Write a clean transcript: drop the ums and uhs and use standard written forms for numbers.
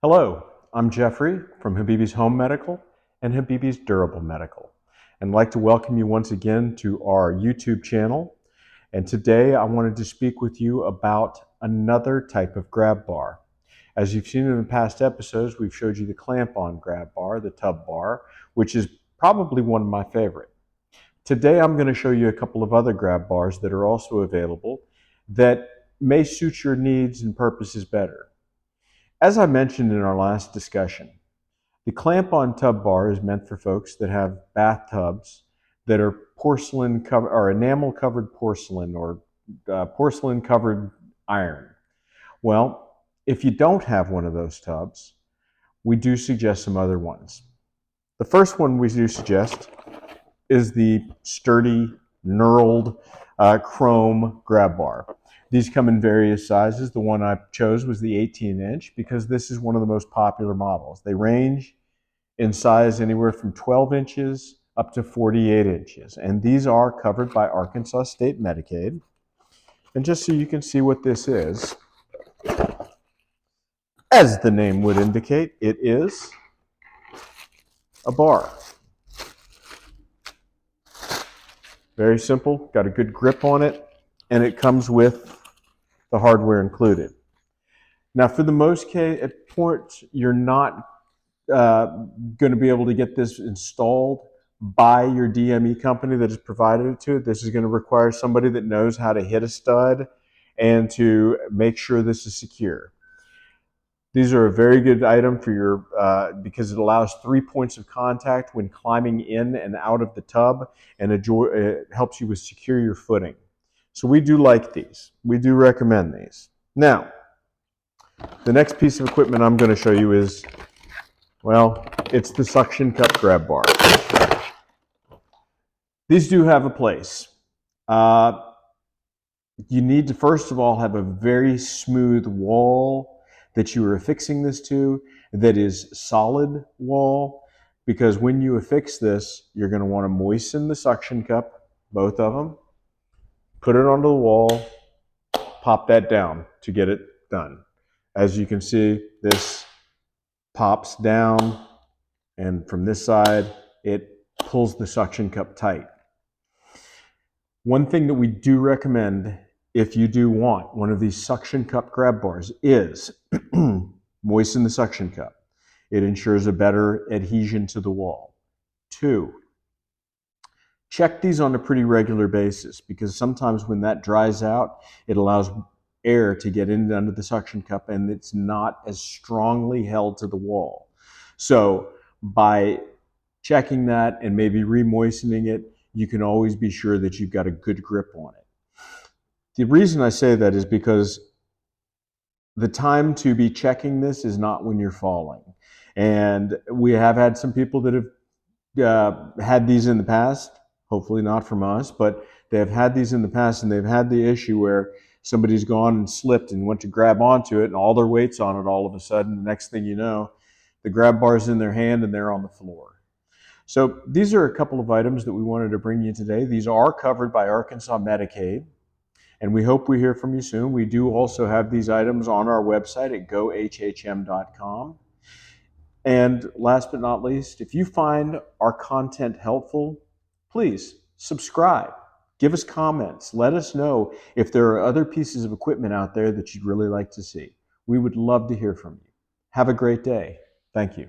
Hello, I'm Jeffrey from Habibi's Home Medical and Habibi's Durable Medical, and I'd like to welcome you once again to our YouTube channel. And today I wanted to speak with you about another type of grab bar. As you've seen in the past episodes, we've showed you the clamp-on grab bar, the tub bar, which is probably one of my favorite. Today I'm going to show you a couple of other grab bars that are also available that may suit your needs and purposes better. As I mentioned in our last discussion, the clamp-on tub bar is meant for folks that have bathtubs that are porcelain covered or enamel covered porcelain or porcelain covered iron. Well, if you don't have one of those tubs, we do suggest some other ones. The first one we do suggest is the sturdy, knurled chrome grab bar. These come in various sizes. The one I chose was the 18-inch because this is one of the most popular models. They range in size anywhere from 12 inches up to 48 inches. And these are covered by Arkansas State Medicaid. And just so you can see what this is, as the name would indicate, it is a bar. Very simple, got a good grip on it, and it comes with the hardware included. Now, for the most part, you're not going to be able to get this installed by your DME company that has provided it to it. This is going to require somebody that knows how to hit a stud and to make sure this is secure. These are a very good item for your because it allows 3 points of contact when climbing in and out of the tub, and it helps you with secure your footing. So we do like these. We do recommend these. Now, the next piece of equipment I'm going to show you is, well, it's the suction cup grab bar. These do have a place. You need to, first of all, have a very smooth wall that you are affixing this to that is solid wall, because when you affix this, you're going to want to moisten the suction cup, both of them, put it onto the wall, pop that down to get it done. As you can see, this pops down, and from this side, it pulls the suction cup tight. One thing that we do recommend if you do want one of these suction cup grab bars is moisten the suction cup. It ensures a better adhesion to the wall. 2, check these on a pretty regular basis, because sometimes when that dries out, it allows air to get in under the suction cup and it's not as strongly held to the wall. So by checking that and maybe re-moistening it, you can always be sure that you've got a good grip on it. The reason I say that is because the time to be checking this is not when you're falling. And we have had some people that have had these in the past, hopefully not from us, but they have had these in the past, and they've had the issue where somebody's gone and slipped and went to grab onto it and all their weight's on it all of a sudden. The next thing you know, the grab bar's in their hand and they're on the floor. So these are a couple of items that we wanted to bring you today. These are covered by Arkansas Medicaid, and we hope we hear from you soon. We do also have these items on our website at gohhm.com. And last but not least, if you find our content helpful, please subscribe. Give us comments. Let us know if there are other pieces of equipment out there that you'd really like to see. We would love to hear from you. Have a great day. Thank you.